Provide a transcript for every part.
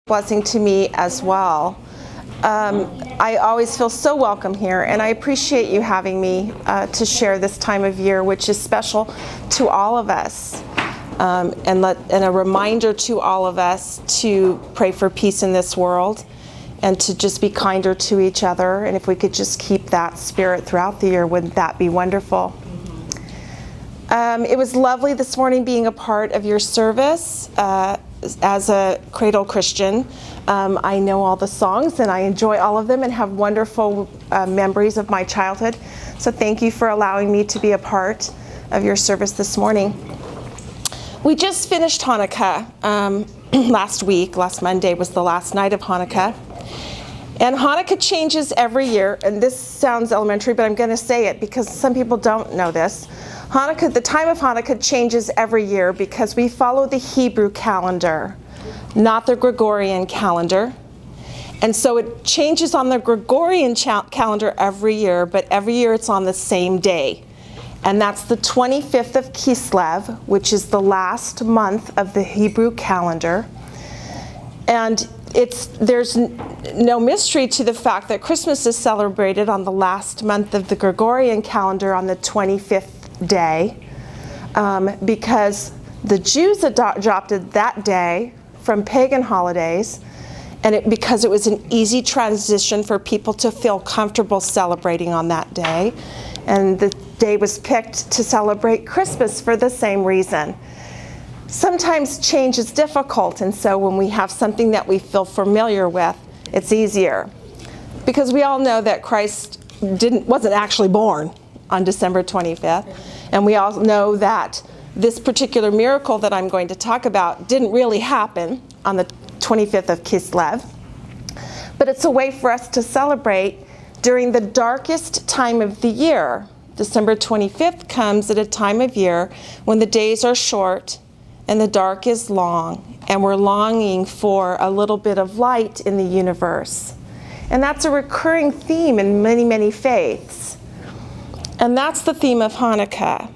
blessing to me as well. I always feel so welcome here, and I appreciate you having me to share this time of year, which is special to all of us, and a reminder to all of us to pray for peace in this world and to just be kinder to each other. And if we could just keep that spirit throughout the year, wouldn't that be wonderful? It was lovely this morning being a part of your service. As a cradle Christian, I know all the songs and I enjoy all of them and have wonderful memories of my childhood. So thank you for allowing me to be a part of your service this morning. We just finished Hanukkah last week. Last Monday was the last night of Hanukkah. And Hanukkah changes every year, and this sounds elementary, but I'm going to say it because some people don't know this. Hanukkah, the time of Hanukkah changes every year because we follow the Hebrew calendar, not the Gregorian calendar. And so it changes on the Gregorian calendar every year, but every year it's on the same day. And that's the 25th of Kislev, which is the last month of the Hebrew calendar. And there's no mystery to the fact that Christmas is celebrated on the last month of the Gregorian calendar on the 25th day, because the Jews adopted that day from pagan holidays, and because it was an easy transition for people to feel comfortable celebrating on that day. And the day was picked to celebrate Christmas for the same reason. Sometimes change is difficult, and so when we have something that we feel familiar with, it's easier. Because we all know that Christ wasn't actually born on December 25th, and we all know that this particular miracle that I'm going to talk about didn't really happen on the 25th of Kislev. But it's a way for us to celebrate during the darkest time of the year. December 25th comes at a time of year when the days are short and the dark is long, and we're longing for a little bit of light in the universe. And that's a recurring theme in many, many faiths. And that's the theme of Hanukkah.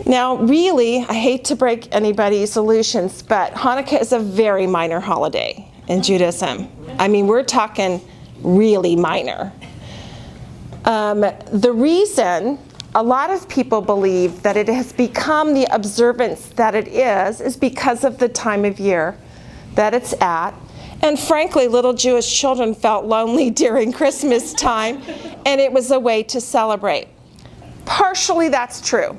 Now, really, I hate to break anybody's illusions, but Hanukkah is a very minor holiday in Judaism. I mean, we're talking really minor. The reason a lot of people believe that it has become the observance that it is because of the time of year that it's at. And frankly, little Jewish children felt lonely during Christmas time, and it was a way to celebrate. Partially that's true.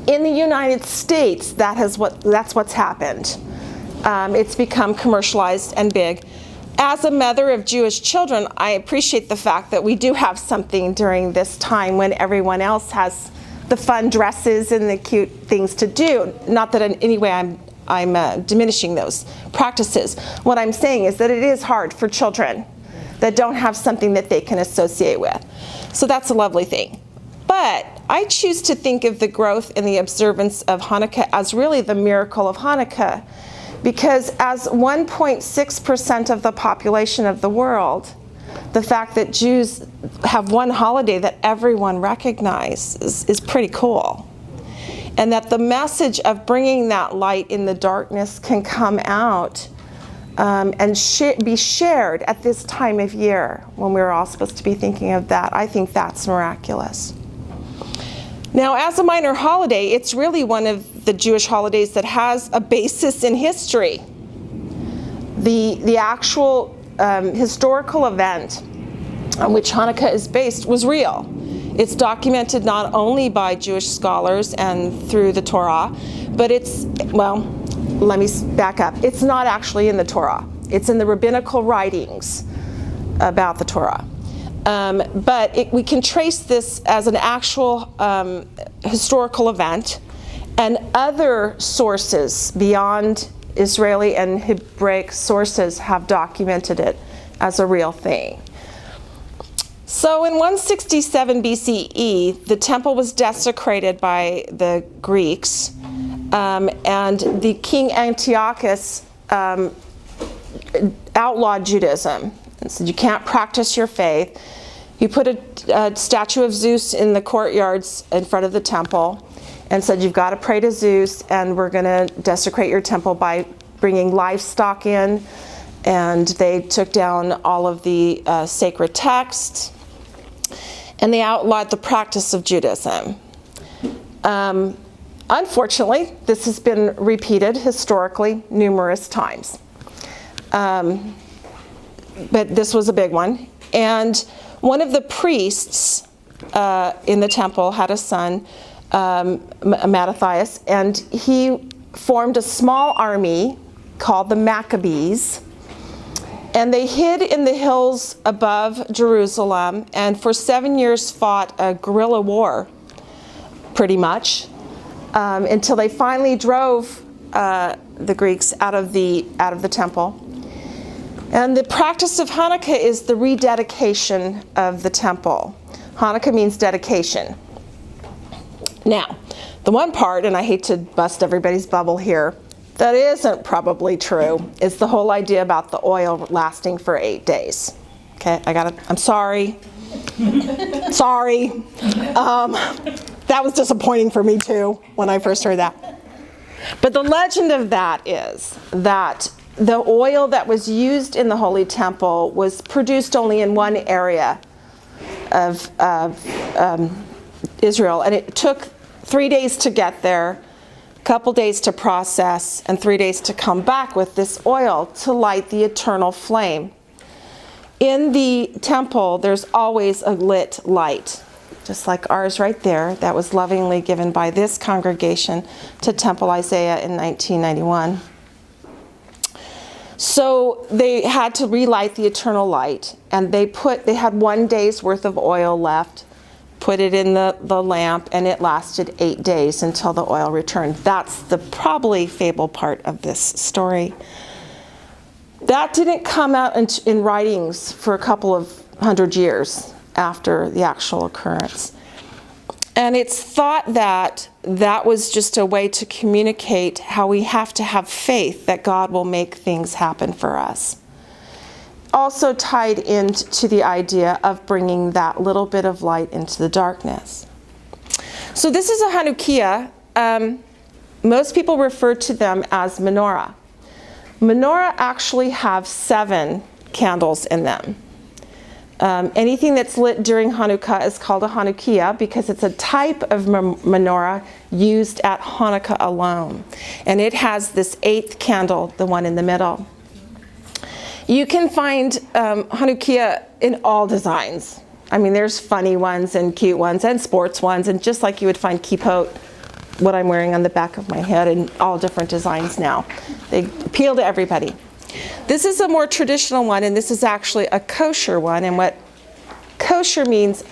In the United States, that's what's happened. It's become commercialized and big. As a mother of Jewish children, I appreciate the fact that we do have something during this time when everyone else has the fun dresses and the cute things to do. Not that in any way I'm diminishing those practices. What I'm saying is that it is hard for children that don't have something that they can associate with. So that's a lovely thing. But I choose to think of the growth in the observance of Hanukkah as really the miracle of Hanukkah. Because as 1.6% of the population of the world, the fact that Jews have one holiday that everyone recognizes is pretty cool. And that the message of bringing that light in the darkness can come out and be shared at this time of year when we're all supposed to be thinking of that. I think that's miraculous. Now, as a minor holiday, it's really one of the Jewish holidays that has a basis in history. The actual historical event on which Hanukkah is based was real. It's documented not only by Jewish scholars and through the Torah, but let me back up. It's not actually in the Torah. It's in the rabbinical writings about the Torah. But we can trace this as an actual historical event, and other sources beyond Israeli and Hebraic sources have documented it as a real thing. So in 167 BCE, the temple was desecrated by the Greeks, and the king Antiochus outlawed Judaism and said, you can't practice your faith. He put a statue of Zeus in the courtyards in front of the temple and said, you've got to pray to Zeus, and we're going to desecrate your temple by bringing livestock in, and they took down all of the sacred texts, and they outlawed the practice of Judaism. Unfortunately, this has been repeated historically numerous times. But this was a big one. And one of the priests in the temple had a son, Mattathias, and he formed a small army called the Maccabees. And they hid in the hills above Jerusalem, and for 7 years fought a guerrilla war, pretty much, until they finally drove the Greeks out of the temple. And the practice of Hanukkah is the rededication of the temple. Hanukkah means dedication. Now, the one part, and I hate to bust everybody's bubble here, that isn't probably true, is the whole idea about the oil lasting for 8 days. Okay, I'm sorry. Sorry. That was disappointing for me too when I first heard that. But the legend of that is that the oil that was used in the Holy Temple was produced only in one area of Israel, and it took 3 days to get there, a couple days to process, and 3 days to come back with this oil to light the eternal flame. In the temple, there's always a lit light, just like ours right there, that was lovingly given by this congregation to Temple Isaiah in 1991. So they had to relight the eternal light, and they had 1 day's worth of oil left, put it in the lamp, and it lasted 8 days until the oil returned. That's the probably fable part of this story. That didn't come out in writings for a couple of 100 years after the actual occurrence. And it's thought that that was just a way to communicate how we have to have faith that God will make things happen for us. Also tied into the idea of bringing that little bit of light into the darkness. So this is a Chanukah. Most people refer to them as menorah. Menorah actually have 7 candles in them. Anything that's lit during Hanukkah is called a Chanukiah because it's a type of menorah used at Hanukkah alone. And it has this 8th candle, the one in the middle. You can find Chanukiah in all designs. I mean, there's funny ones and cute ones and sports ones, and just like you would find kippot, what I'm wearing on the back of my head, in all different designs now. They appeal to everybody. This is a more traditional one, and this is actually a kosher one. And what kosher means,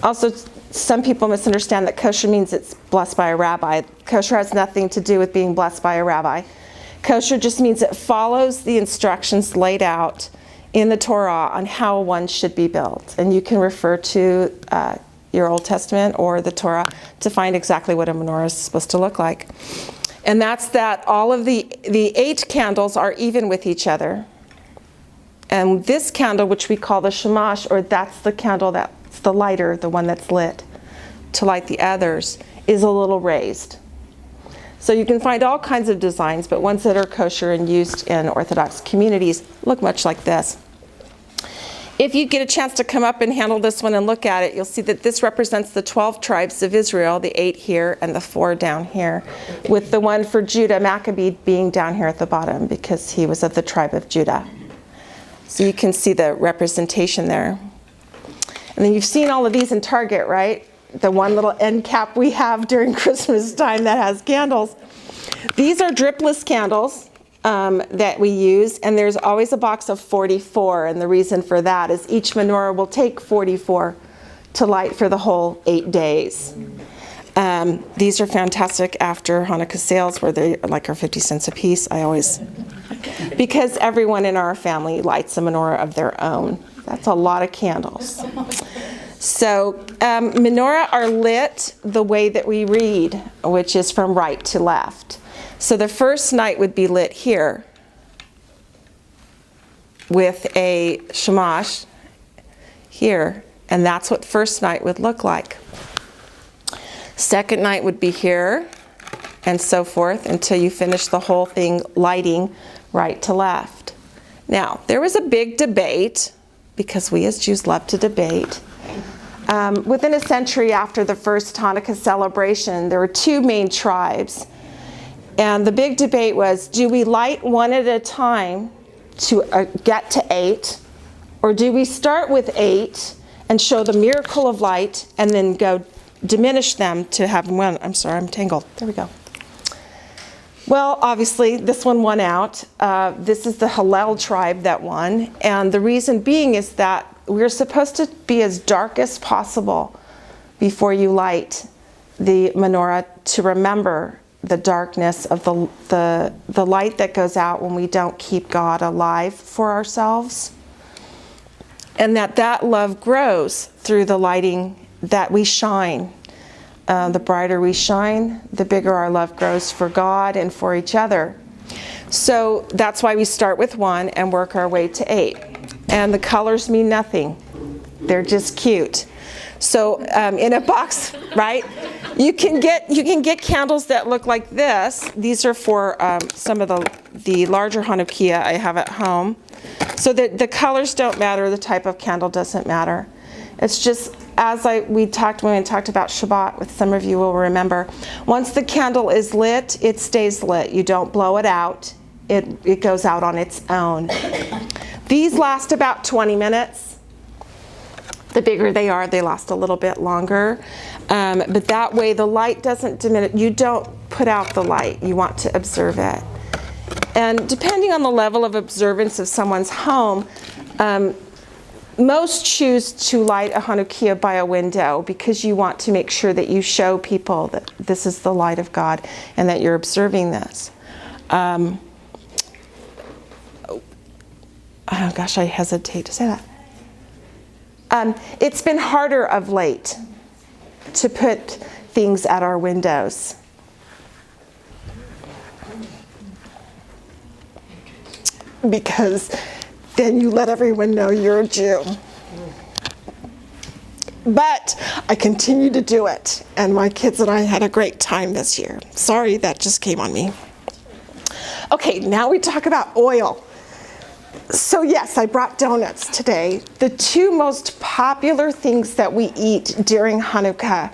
also some people misunderstand that kosher means it's blessed by a rabbi. Kosher has nothing to do with being blessed by a rabbi. Kosher just means it follows the instructions laid out in the Torah on how one should be built. And you can refer to your Old Testament or the Torah to find exactly what a menorah is supposed to look like. And that's that all of the 8 candles are even with each other. And this candle, which we call the shamash, or that's the candle that's the lighter, the one that's lit, to light the others, is a little raised. So you can find all kinds of designs, but ones that are kosher and used in Orthodox communities look much like this. If you get a chance to come up and handle this one and look at it, you'll see that this represents the 12 tribes of Israel, the 8 here and the 4 down here, with the one for Judah, Maccabee, being down here at the bottom because he was of the tribe of Judah. So you can see the representation there. And then you've seen all of these in Target, right? The one little end cap we have during Christmas time that has candles. These are dripless candles that we use, and there's always a box of 44, and the reason for that is each menorah will take 44 to light for the whole 8 days. These are fantastic after Hanukkah sales where they are 50 cents a piece. Because everyone in our family lights a menorah of their own. That's a lot of candles. So menorah are lit the way that we read, which is from right to left. So the first night would be lit here with a shamash here, and that's what first night would look like. Second night would be here, and so forth until you finish the whole thing lighting right to left. Now, there was a big debate, because we as Jews love to debate. Within a century after the first Chanukah celebration, there were two main tribes. And the big debate was, do we light one at a time to get to 8? Or do we start with 8 and show the miracle of light and then go diminish them to have one? I'm sorry, I'm tangled. There we go. Well, obviously, this one won out. This is the Hillel tribe that won. And the reason being is that we're supposed to be as dark as possible before you light the menorah to remember the darkness of the light that goes out when we don't keep God alive for ourselves. And that love grows through the lighting that we shine. The brighter we shine, the bigger our love grows for God and for each other. So that's why we start with 1 and work our way to 8. And the colors mean nothing. They're just cute. So in a box, right? You can get candles that look like this. These are for some of the larger Chanukah I have at home. So the colors don't matter. The type of candle doesn't matter. It's just when we talked about Shabbat, with some of you will remember, once the candle is lit, it stays lit. You don't blow it out. It goes out on its own. These last about 20 minutes. The bigger they are, they last a little bit longer. But that way the light doesn't diminish. You don't put out the light. You want to observe it. And depending on the level of observance of someone's home, most choose to light a Chanukah by a window because you want to make sure that you show people that this is the light of God and that you're observing this. Oh gosh, I hesitate to say that. It's been harder of late to put things at our windows. Because then you let everyone know you're a Jew. But I continue to do it, and my kids and I had a great time this year. Sorry, that just came on me. Okay, now we talk about oil. So yes, I brought donuts today. The two most popular things that we eat during Chanukah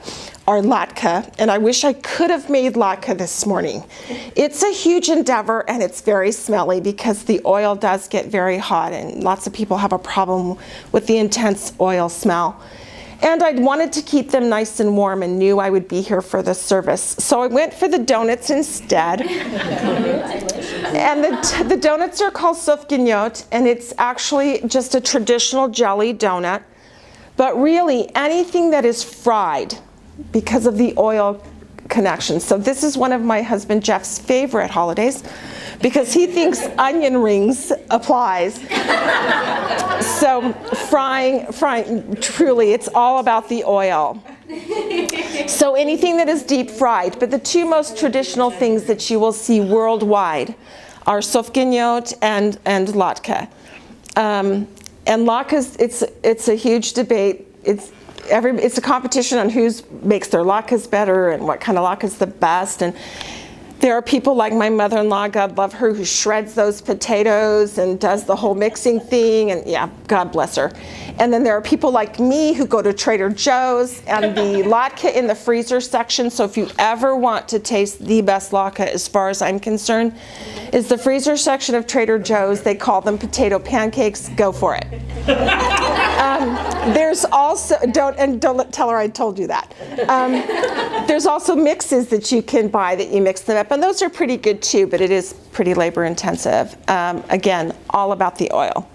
are latke, and I wish I could have made latke this morning. It's a huge endeavor, and it's very smelly because the oil does get very hot, and lots of people have a problem with the intense oil smell. And I wanted to keep them nice and warm and knew I would be here for the service. So I went for the donuts instead. And the donuts are called sufganiot, and it's actually just a traditional jelly donut. But really, anything that is fried because of the oil connection. So this is one of my husband Jeff's favorite holidays because he thinks onion rings applies. So frying, truly, it's all about the oil. So anything that is deep fried, but the two most traditional things that you will see worldwide are sufganiot and latke. And latke, it's a huge debate. It's a competition on who makes their latkes better and what kind of latke is the best. And there are people like my mother-in-law, God love her, who shreds those potatoes and does the whole mixing thing, and yeah, God bless her. And then there are people like me who go to Trader Joe's and the latke in the freezer section. So if you ever want to taste the best latke, as far as I'm concerned, is the freezer section of Trader Joe's. They call them potato pancakes. Go for it. There's also, don't tell her I told you that. There's also mixes that you can buy that you mix them up, and those are pretty good too, but it is pretty labor intensive. Again, all about the oil.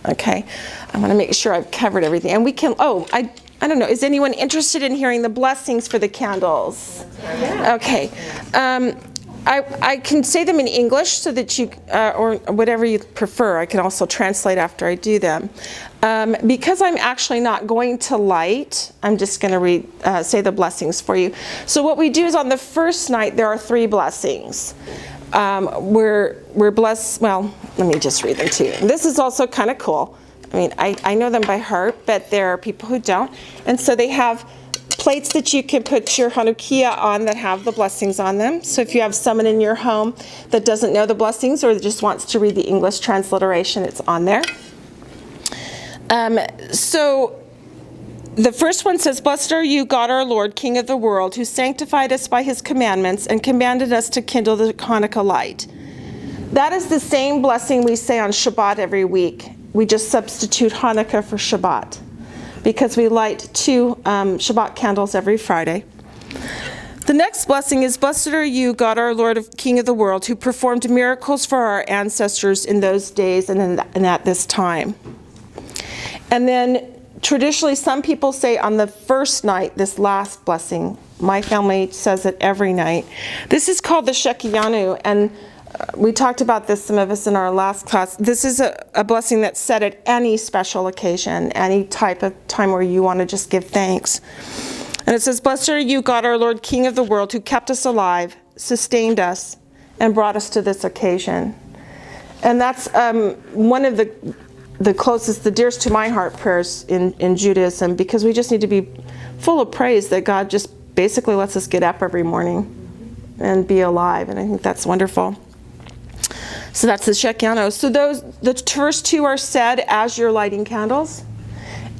Okay, I want to make sure I've covered everything, and we can. Oh, I don't know. Is anyone interested in hearing the blessings for the candles? Yeah. Okay. I can say them in English so that you, or whatever you prefer. I can also translate after I do them. Because I'm actually not going to light, I'm just going to say the blessings for you. So what we do is on the first night, there are 3 blessings. We're blessed, well, let me just read them to you. This is also kind of cool. I mean, I know them by heart, but there are people who don't. And so they have plates that you can put your Chanukah on that have the blessings on them. So if you have someone in your home that doesn't know the blessings or just wants to read the English transliteration, it's on there. So the first one says, "Blessed are you, God our Lord, King of the world, who sanctified us by his commandments and commanded us to kindle the Chanukah light." That is the same blessing we say on Shabbat every week. We just substitute Hanukkah for Shabbat because we light 2 Shabbat candles every Friday. The next blessing is, "Blessed are you, God our Lord, King of the world, who performed miracles for our ancestors in those days and at this time." And then traditionally, some people say on the first night, this last blessing. My family says it every night. This is called the Shekianu, and we talked about this, some of us, in our last class. This is a blessing that's said at any special occasion, any type of time where you want to just give thanks. And it says, "Blessed are you, God our Lord, King of the world, who kept us alive, sustained us, and brought us to this occasion." And that's one of the closest, the dearest to my heart prayers in Judaism, because we just need to be full of praise that God just basically lets us get up every morning and be alive. And I think that's wonderful. So that's the Shekianu. So the first 2 are said as you're lighting candles.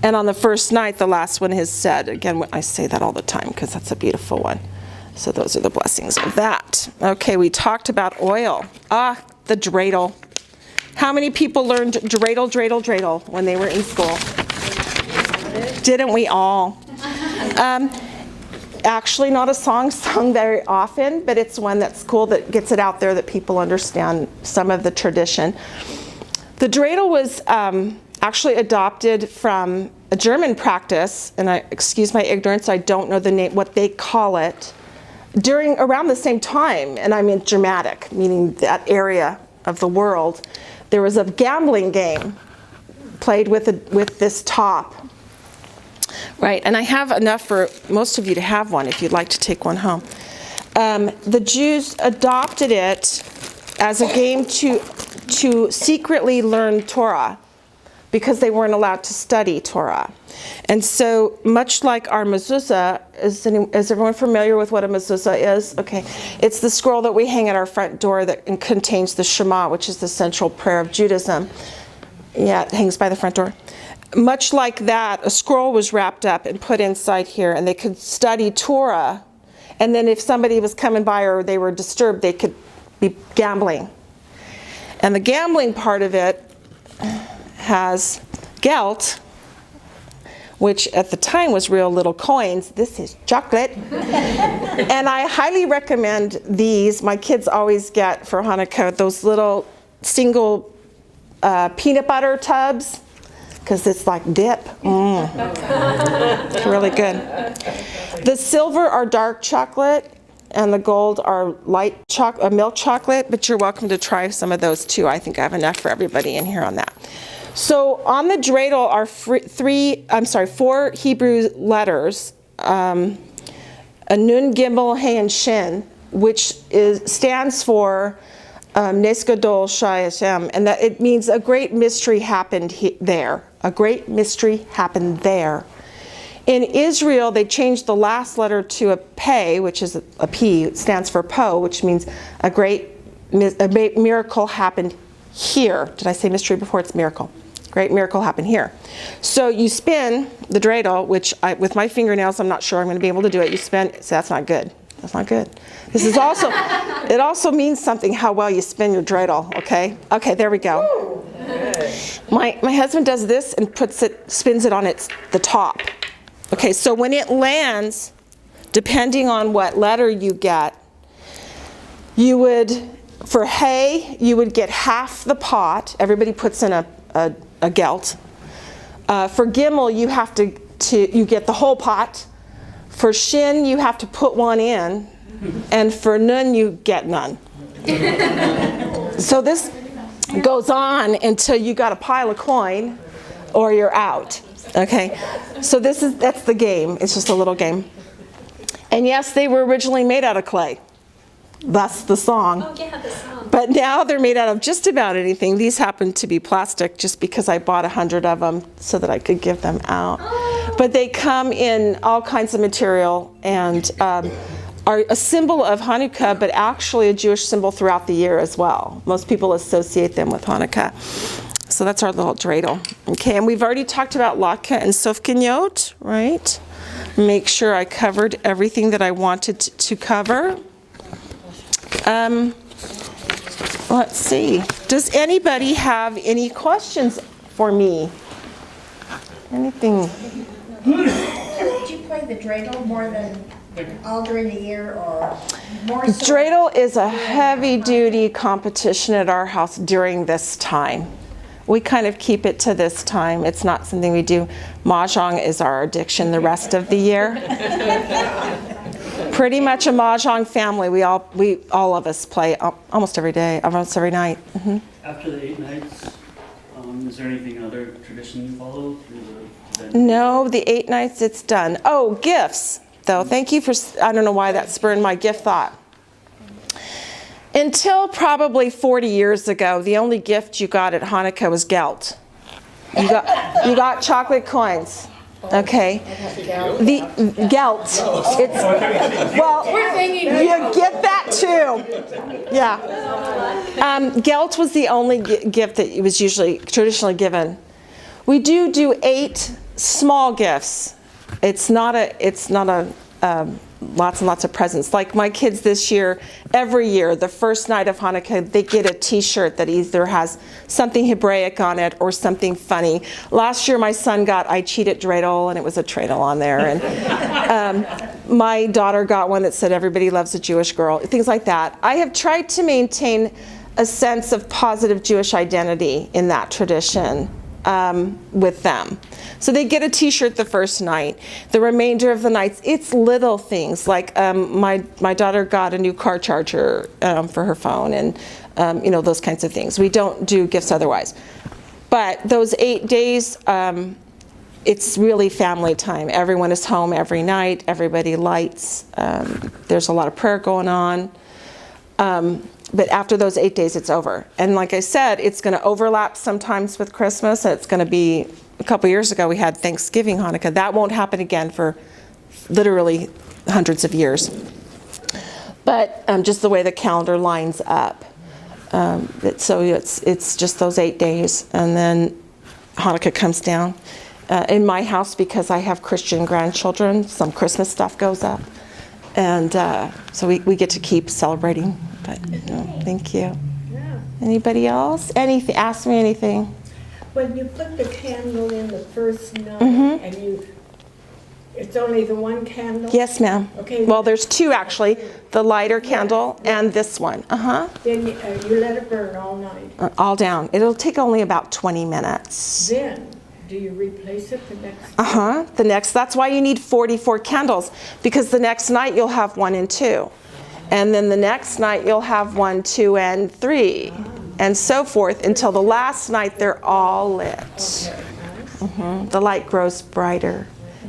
And on the first night, the last one is said. Again, I say that all the time because that's a beautiful one. So those are the blessings of that. Okay, we talked about oil. The dreidel. How many people learned dreidel, dreidel, dreidel when they were in school? Didn't we all? Actually, not a song sung very often, but it's one that's cool that gets it out there that people understand some of the tradition. The dreidel was actually adopted from a German practice, and excuse my ignorance, I don't know the name, what they call it, around the same time, and I mean Germanic, meaning that area of the world. There was a gambling game played with this top, right? And I have enough for most of you to have one if you'd like to take one home. The Jews adopted it as a game to secretly learn Torah because they weren't allowed to study Torah. And so much like our mezuzah, is everyone familiar with what a mezuzah is? Okay, it's the scroll that we hang at our front door that contains the Shema, which is the central prayer of Judaism. Yeah, it hangs by the front door. Much like that, a scroll was wrapped up and put inside here, and they could study Torah. And then if somebody was coming by or they were disturbed, they could be gambling. And the gambling part of it has gelt, which at the time was real little coins. This is chocolate. And I highly recommend these. My kids always get for Hanukkah those little single peanut butter tubs, because it's like dip. It's really good. The silver are dark chocolate, and the gold are light milk chocolate, but you're welcome to try some of those too. I think I have enough for everybody in here on that. So on the dreidel are 4 Hebrew letters, a Nun, Gimel, Hey, and Shin, which stands for Nes Gadol Shai Hashem, and that it means a great mystery happened there. A great mystery happened there. In Israel, they changed the last letter to a Pei, which is a P. It stands for Po, which means a miracle happened here. Did I say mystery before? It's miracle. Great miracle happened here. So you spin the dreidel, which with my fingernails, I'm not sure I'm going to be able to do it. You spin, so that's not good. That's not good. This is also, it also means something how well you spin your dreidel, okay? Okay, there we go. My husband does this and spins it on the top. Okay, so when it lands, depending on what letter you get, you would, for hay, you would get half the pot. Everybody puts in a gelt. For Gimel, you get the whole pot. For Shin, you have to put one in. And for Nun, you get none. So this goes on until you got a pile of coin or you're out. Okay, so that's the game. It's just a little game. And yes, they were originally made out of clay. That's the song. Oh yeah, the song. But now they're made out of just about anything. These happen to be plastic just because I bought 100 of them so that I could give them out. But they come in all kinds of material and are a symbol of Hanukkah, but actually a Jewish symbol throughout the year as well. Most people associate them with Hanukkah. So that's our little dreidel. Okay, and we've already talked about latke and sofkiniot, right? Make sure I covered everything that I wanted to cover. Let's see. Does anybody have any questions for me? Anything? Do you play the dreidel more than all during the year, or more so? Dreidel is a heavy-duty competition at our house during this time. We kind of keep it to this time. It's not something we do. Mahjong is our addiction the rest of the year. Pretty much a Mahjong family. We all of us play almost every day, almost every night. Mm-hmm. After the 8 nights, is there anything other tradition you follow through the? No, the 8 nights it's done. Oh, gifts. Though, thank you for, I don't know why that spurred my gift thought. Until probably 40 years ago, the only gift you got at Hanukkah was gelt. You got chocolate coins. Okay. The gelt. It's, well, you get that too. Yeah. Gelt was the only gift that was usually traditionally given. We do 8 small gifts. It's not a lots and lots of presents. Like my kids this year, every year, the first night of Hanukkah, they get a t-shirt that either has something Hebraic on it or something funny. Last year, my son got I Cheated Dreidel, and it was a dreidel on there. And my daughter got one that said everybody loves a Jewish girl, things like that. I have tried to maintain a sense of positive Jewish identity in that tradition. With them. So they get a t-shirt the first night. The remainder of the nights, it's little things like my daughter got a new car charger for her phone, and those kinds of things. We don't do gifts otherwise. But those 8 days, it's really family time. Everyone is home every night. Everybody lights. There's a lot of prayer going on. But after those 8 days, it's over. And like I said, it's going to overlap sometimes with Christmas. And it's going to be, a couple years ago, we had Thanksgiving, Hanukkah. That won't happen again for literally hundreds of years. But just the way the calendar lines up. So it's just those 8 days. And then Hanukkah comes down. In my house, because I have Christian grandchildren, some Christmas stuff goes up. And so we get to keep celebrating. But thank you. Yeah. Anybody else? Anything? Ask me anything. When you put the candle in the first night, and it's only the one candle? Yes, ma'am. Okay. Well, there's 2 actually. The lighter candle and this one. Then you let it burn all night. All down. It'll take only about 20 minutes. Then do you replace it the next? That's why you need 44 candles, because the next night you'll have 1 and 2. And then the next night you'll have 1, 2, and 3, and so forth until the last night they're all lit. The light grows brighter.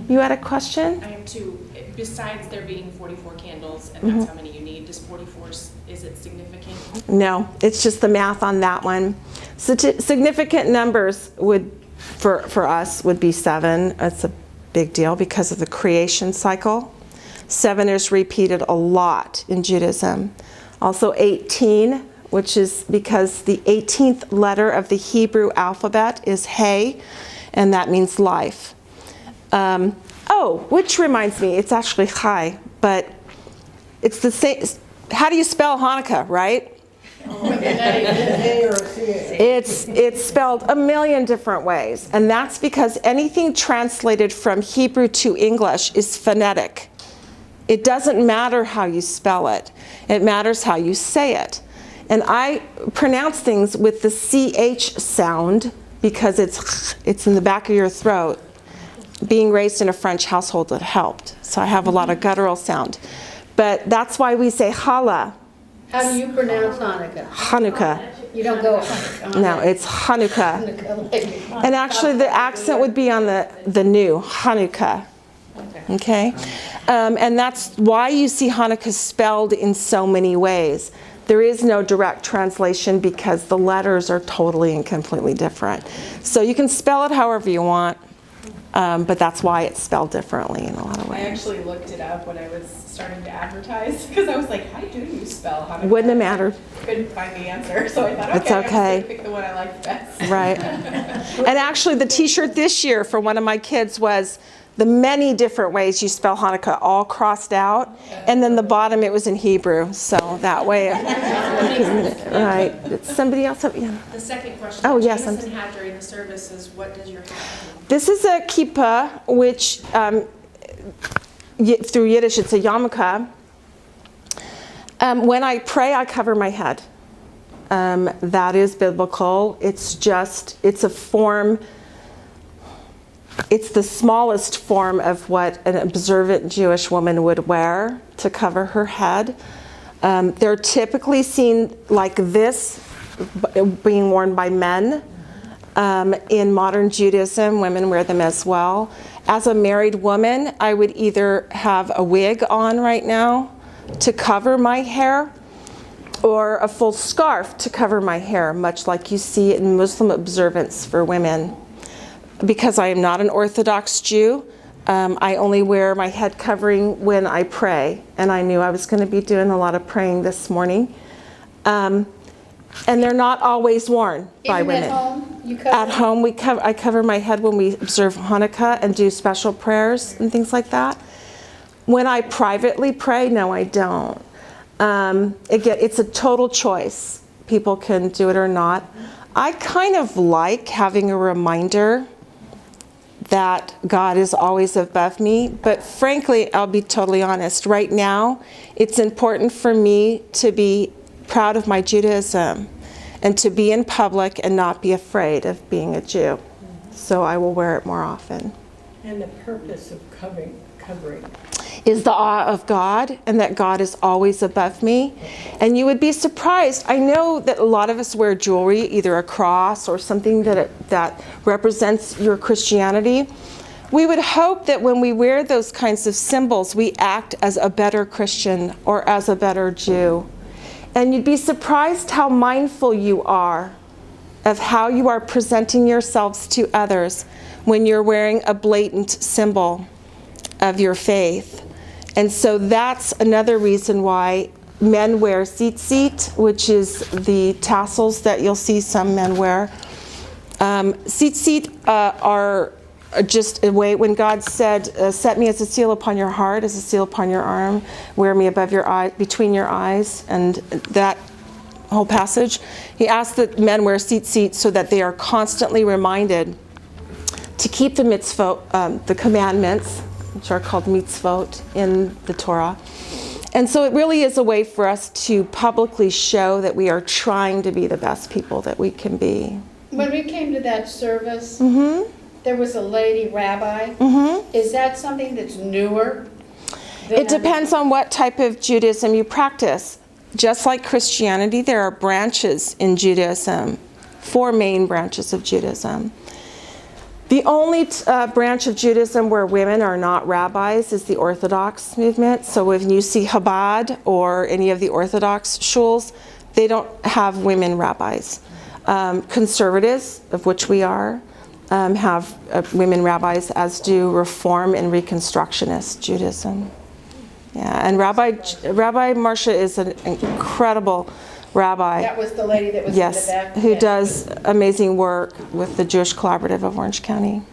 You had a question? I have 2. Besides there being 44 candles, and that's how many you need, does 44, is it significant? No, it's just the math on that one. Significant numbers for us would be 7. It's a big deal because of the creation cycle. 7 is repeated a lot in Judaism. Also 18, which is because the 18th letter of the Hebrew alphabet is Hey, and that means life. Which reminds me, it's actually Chai, but it's the same. How do you spell Hanukkah, right? It's spelled a million different ways, and that's because anything translated from Hebrew to English is phonetic. It doesn't matter how you spell it. It matters how you say it. And I pronounce things with the CH sound because it's in the back of your throat. Being raised in a French household, it helped. So I have a lot of guttural sound. But that's why we say challah. How do you pronounce Hanukkah? Hanukkah. You don't go Hanukkah. No, it's Chanukah. And actually the accent would be on the new, Hanukkah. Okay? And that's why you see Hanukkah spelled in so many ways. There is no direct translation because the letters are totally and completely different. So you can spell it however you want. But that's why it's spelled differently in a lot of I ways. actually looked it up when I was starting to advertise, because I was like, how do you spell Hanukkah? Wouldn't have mattered. Couldn't find the answer, so I thought, It's okay, I'm just okay. gonna pick the one I like best. Right. And actually, the t-shirt this year for one of my kids was the many different ways you spell Hanukkah all crossed out. And then the bottom, it was in Hebrew. So that way, right. It's somebody else? Yeah. The second question Oh, that yes, Jameson had during the service is, what does your hat mean? This is a kippah, which through Yiddish, it's a yarmulke. When I pray, I cover my head. That is biblical. It's a form, it's the smallest form of what an observant Jewish woman would wear to cover her head. They're typically seen like this, being worn by men. In modern Judaism, women wear them as well. As a married woman, I would either have a wig on right now to cover my hair, or a full scarf to cover my hair, much like you see in Muslim observance for women. Because I am not an Orthodox Jew, I only wear my head covering when I pray, and I knew I was going to be doing a lot of praying this morning. And they're not always worn by Even women. at home, you cover? At home, I cover my head when we observe Hanukkah and do special prayers and things like that. When I privately pray, no, I don't. Again, it's a total choice. People can do it or not. I kind of like having a reminder that God is always above me, but frankly, I'll be totally honest. Right now, it's important for me to be proud of my Judaism and to be in public and not be afraid of being a Jew. So I will wear it more often. And the purpose of covering. Is the awe of God, and that God is always above me. And you would be surprised. I know that a lot of us wear jewelry, either a cross or something that represents your Christianity. We would hope that when we wear those kinds of symbols, we act as a better Christian or as a better Jew. And you'd be surprised how mindful you are of how you are presenting yourselves to others when you're wearing a blatant symbol of your faith. And so that's another reason why men wear tzitzit, which is the tassels that you'll see some men wear. Tzitzit are just a way, when God said, set me as a seal upon your heart, as a seal upon your arm, wear me above your eye, between your eyes, and that whole passage, he asked that men wear tzitzit so that they are constantly reminded to keep the mitzvot, the commandments, which are called mitzvot in the Torah. And so it really is a way for us to publicly show that we are trying to be the best people that we can be. When we came to that service, Mm-hmm. there was a lady rabbi. Mm-hmm. Is that something that's newer? It depends on what type of Judaism you practice. Just like Christianity, there are branches in Judaism, 4 main branches of Judaism. The only branch of Judaism where women are not rabbis is the Orthodox movement. So when you see Chabad or any of the Orthodox shuls, they don't have women rabbis. Conservatives, of which we are, have women rabbis, as do Reform and Reconstructionist Judaism. Yeah, and Rabbi Marcia is an incredible rabbi. That was the lady that was Yes, in the back? who Yeah. does amazing work with the Jewish Collaborative of Orange County.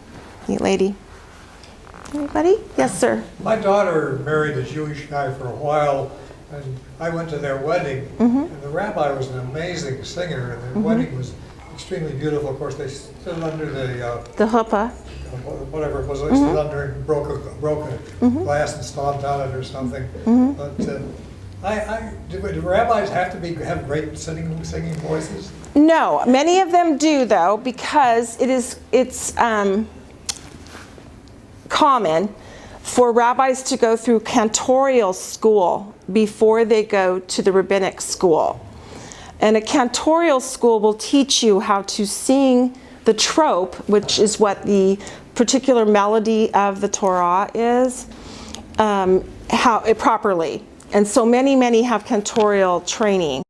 Neat lady. Anybody? Yes, sir. My daughter married a Jewish guy for a while, and I went to their wedding, and the rabbi was an amazing singer, and their wedding was extremely beautiful. Of course, they stood under The chuppah. whatever it was, they stood under and broke a glass and stomped on it or something. But do rabbis have to have great singing voices? No, many of them do though, because it's common for rabbis to go through cantorial school before they go to the rabbinic school. And a cantorial school will teach you how to sing the trope, which is what the particular melody of the Torah is, properly. And so many have cantorial training.